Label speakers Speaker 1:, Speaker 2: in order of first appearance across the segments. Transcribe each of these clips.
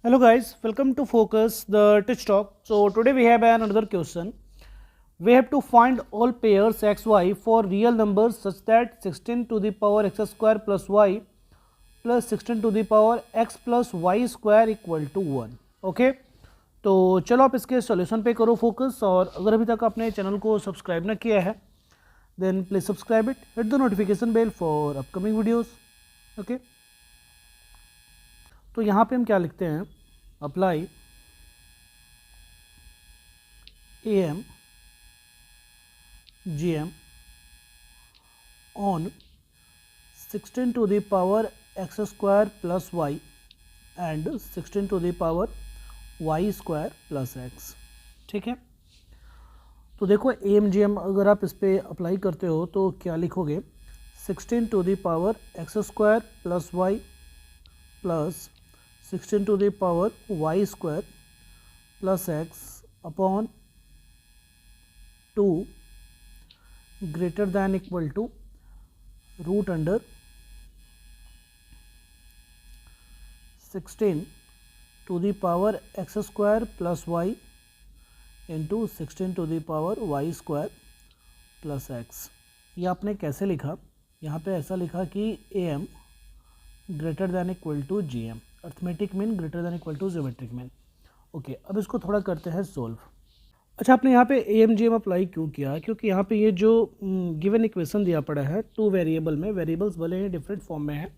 Speaker 1: Hello guys, welcome to Focus the Touch Talk. So today we have another question. We have to find all pairs xy for real numbers such that 16 to the power x square plus y plus 16 to the power x plus y square equal to 1. Okay, तो चलो आप इसके solution पे करो focus. और अगर अभी तक आपने चैनल को सब्सक्राइब ना किया है then please subscribe it, hit the notification bell for upcoming videos. Okay, तो यहाँ पे हम क्या लिखते हैं, apply am gm on 16 to the power x square plus y and 16 to the power y square plus x। ठीक है, तो देखो एम जी एम अगर आप इस पर अप्लाई करते हो तो क्या लिखोगे, 16 to the power x square plus y plus 16 to the power y square plus x upon 2 greater than equal to root under 16 to the power x square plus y into 16 to the power y square plus x. ये आपने कैसे लिखा, यहाँ पे ऐसा लिखा कि A M greater than equal to G M, arithmetic mean greater than equal to geometric mean. Okay, अब इसको थोड़ा करते हैं सोल्व। अच्छा, आपने यहाँ पे A M G M apply क्यों किया, क्योंकि यहाँ पे ये जो गिवन इक्वेशन दिया पड़ा है टू वेरिएबल में, वेरिएबल्स भले ही डिफरेंट फॉर्म में है,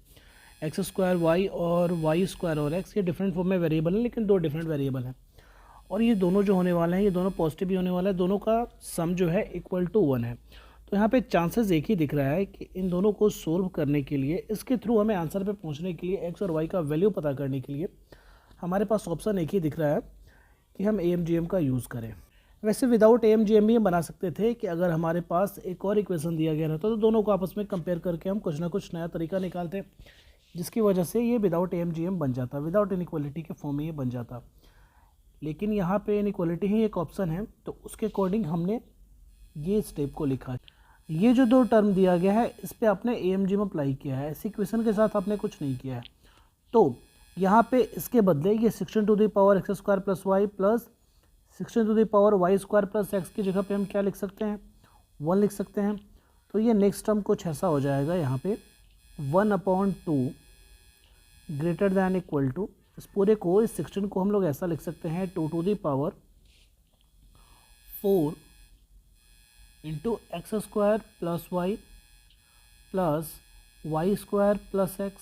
Speaker 1: एक्स स्क्वायर वाई और वाई स्क्वायर और एक्स, ये डिफरेंट फॉर्म में वेरिएबल है लेकिन दो डिफरेंट वेरिएबल हैं। और ये दोनों जो होने वाले हैं ये दोनों पॉजिटिव ही होने वाला है, दोनों का सम जो है इक्वल टू 1 है। तो यहाँ पे चांसेस एक ही दिख रहा है कि इन दोनों को सोल्व करने के लिए, इसके थ्रू हमें आंसर पे पहुँचने के लिए, एक्स और वाई का वैल्यू पता करने के लिए हमारे पास ऑप्शन एक ही दिख रहा है कि हम ए एम जी एम का यूज़ करें। वैसे without A M G M भी हम बना सकते थे कि अगर हमारे पास एक और इक्वेशन दिया गया रहता तो दोनों को आपस में कंपेयर करके हम कुछ ना कुछ नया तरीका निकालते, जिसकी वजह से ये without A M G M बन जाता, विदाउट इनइक्वालिटी के फॉर्म में ये बन जाता। लेकिन यहाँ पे इनइक्वालिटी ही एक ऑप्शन है, तो उसके अकॉर्डिंग हमने ये स्टेप को लिखा। ये जो दो टर्म दिया गया है इस पर आपने A M G M apply किया है, इस इक्वेशन के साथ आपने कुछ नहीं किया है। तो यहाँ पे इसके बदले ये 16 to the power x square plus y plus 16 to the power y square plus x की जगह पे हम क्या लिख सकते हैं, 1 लिख सकते हैं। तो ये नेक्स्ट टर्म कुछ ऐसा हो जाएगा, यहाँ पे 1/2 ग्रेटर दैन इक्वल टू, इस पूरे को, इस 16 को हम लोग ऐसा लिख सकते हैं 2 to the power 4 into x square plus y plus y square plus x,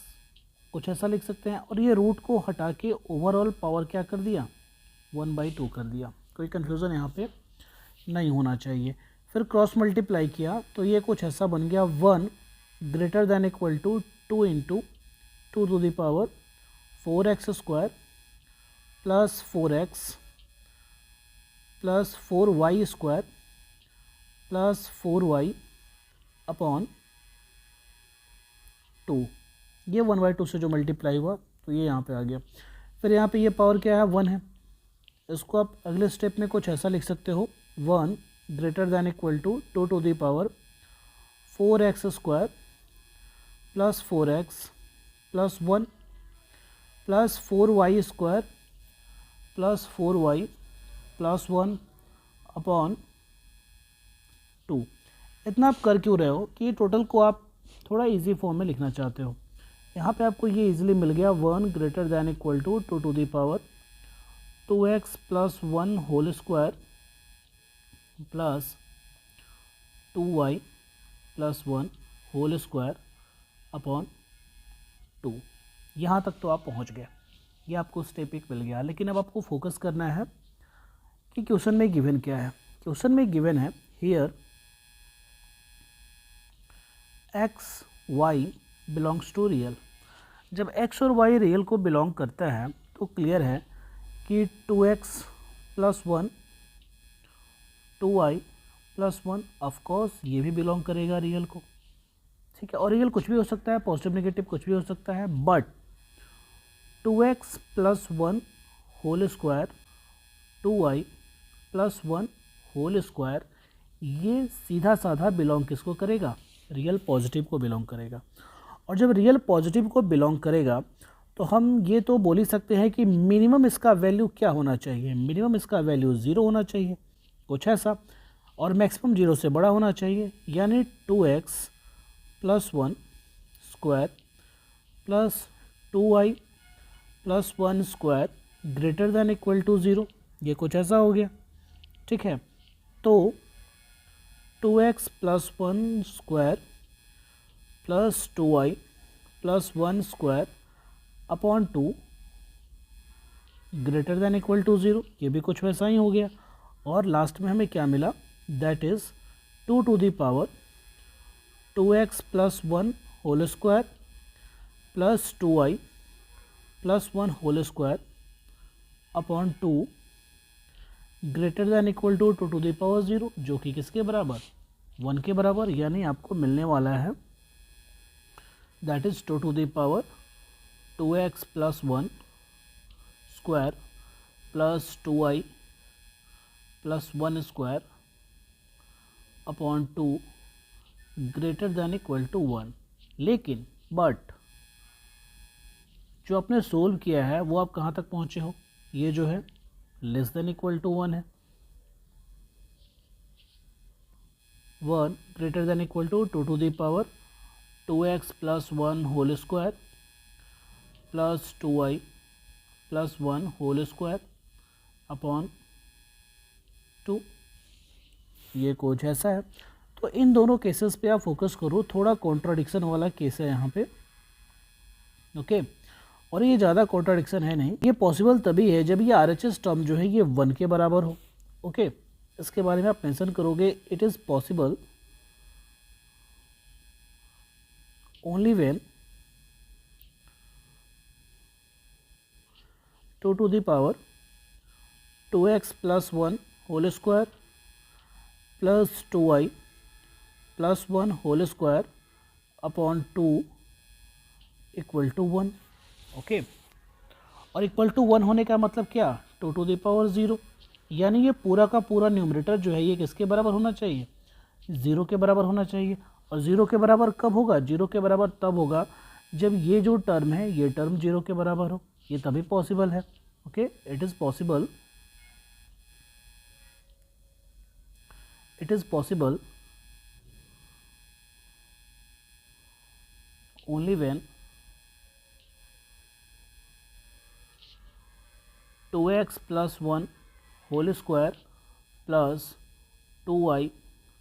Speaker 1: कुछ ऐसा लिख सकते हैं। और ये रूट को हटा के ओवरऑल पावर क्या कर दिया, 1/2 कर दिया। कोई कन्फ्यूज़न यहाँ पे नहीं होना चाहिए। फिर क्रॉस मल्टीप्लाई किया तो ये कुछ ऐसा बन गया, 1 greater than equal to 2 into 2 to the power 4x square plus 4x plus 4y square plus 4y upon 2। ये 1/2 से जो मल्टीप्लाई हुआ तो ये यहाँ पे आ गया। फिर यहाँ पे ये पावर क्या है, 1 है। इसको आप अगले स्टेप में कुछ ऐसा लिख सकते हो, 1 greater than equal to 2 to the power 4x square plus 4x plus 1 plus 4y square plus 4y plus 1 upon 2। इतना आप कर क्यों रहे हो कि टोटल को आप थोड़ा इजी फॉर्म में लिखना चाहते हो। यहाँ पे आपको ये इजीली मिल गया, 1 greater than equal to 2 to the power 2x plus 1 whole square plus 2y plus 1 whole square upon 2। यहाँ तक तो आप पहुँच गए, ये आपको स्टेप एक मिल गया। लेकिन अब आपको फोकस करना है कि क्वेश्चन में गिवन क्या है। क्वेश्चन में गिवन है here x y belongs to real. जब एक्स और वाई रियल को बिलोंग करता है तो क्लियर है कि 2x plus 1 2y plus 1 of course ये भी बिलोंग करेगा रियल को। ठीक है, और रियल कुछ भी हो सकता है, पॉजिटिव नेगेटिव कुछ भी हो सकता है, but 2x plus 1 whole square 2y plus 1 whole square ये सीधा साधा बिलोंग किसको करेगा, रियल पॉजिटिव को बिलोंग करेगा। और जब रियल पॉजिटिव को बिलोंग करेगा तो हम ये तो बोल ही सकते हैं कि मिनिमम इसका वैल्यू क्या होना चाहिए, मिनिमम इसका वैल्यू 0 होना चाहिए, कुछ ऐसा, और मैक्सिमम 0 से बड़ा होना चाहिए, यानी 2x + 1 square plus 2y + 1 square greater than equal to 0, ये कुछ ऐसा हो गया। ठीक है, तो 2x + 1 square plus 2y + 1 square upon 2 greater than equal to 0, ये भी कुछ वैसा ही हो गया। और लास्ट में हमें क्या मिला, that is 2 to the power 2x + 1 whole square plus 2y + 1 whole square upon 2 greater than equal to 2 to the power 0, जो कि किसके बराबर, 1 के बराबर। यानी आपको मिलने वाला है that is 2 to the power 2x + 1 square plus 2y + 1 square upon 2 greater than equal to 1। लेकिन बट जो आपने सोल्व किया है वो आप कहाँ तक पहुँचे हो, ये जो है लेस देन इक्वल टू 1 है, 1 greater than equal to 2 to the power 2x + 1 whole square plus 2y + 1 whole square upon 2, ये कुछ ऐसा है। तो इन दोनों केसेस पे आप फोकस करो, थोड़ा कॉन्ट्राडिक्शन वाला केस है यहाँ पे, ओके। और ये ज़्यादा कॉन्ट्राडिक्शन है नहीं, ये पॉसिबल तभी है जब ये RHS टर्म जो है ये 1 के बराबर हो, ओके। इसके बारे में आप मेंशन करोगे, it is possible only when 2 to the power 2x + 1 whole square plus 2y + 1 whole square upon 2 equal to 1, okay. और इक्वल टू 1 होने का मतलब क्या, 2 टू द पावर 0, यानी ये पूरा का पूरा न्यूमरेटर जो है ये किसके बराबर होना चाहिए, 0 के बराबर होना चाहिए। और 0 के बराबर कब होगा, 0 के बराबर तब होगा जब ये जो टर्म है ये टर्म 0 के बराबर हो, ये तभी पॉसिबल है, okay. It is possible only when 2x + 1 whole square plus 2y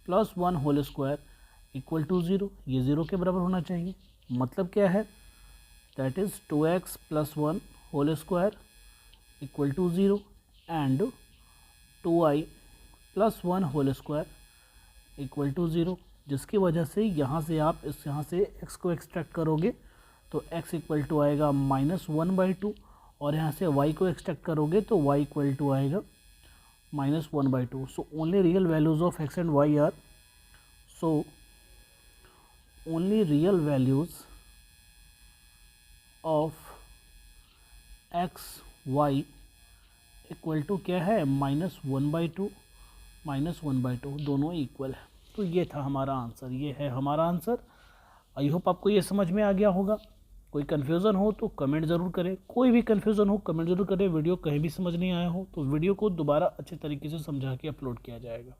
Speaker 1: + 1 whole square equal to 0, ये 0 के बराबर होना चाहिए। मतलब क्या है, that is 2x + 1 whole square equal to 0 and 2y + 1 whole square equal to 0, जिसकी वजह से यहाँ से आप यहाँ से x को एक्सट्रैक्ट करोगे तो x इक्वल टू आएगा -1/2, और यहाँ से y को एक्सट्रैक्ट करोगे तो y इक्वल टू आएगा -1/2। So only real values of x and y are, so only real values of x y equal to क्या है, -1/2 -1/2, दोनों इक्वल है। तो ये था हमारा आंसर, ये है हमारा आंसर। आई होप आपको ये समझ में आ गया होगा। कोई कन्फ्यूज़न हो तो कमेंट ज़रूर करें, कोई भी कन्फ्यूज़न हो कमेंट ज़रूर करें। वीडियो कहीं भी समझ नहीं आया हो तो वीडियो को दोबारा अच्छे तरीके से समझा के अपलोड किया जाएगा,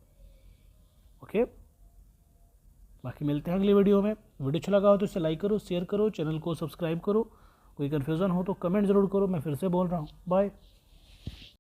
Speaker 1: ओके। बाकी मिलते हैं अगली वीडियो में। वीडियो अच्छा लगा हो तो इसे लाइक करो, शेयर करो, चैनल को सब्सक्राइब करो। कोई कन्फ्यूज़न हो तो कमेंट ज़रूर करो। मैं फिर से बोल रहा हूँ, बाय।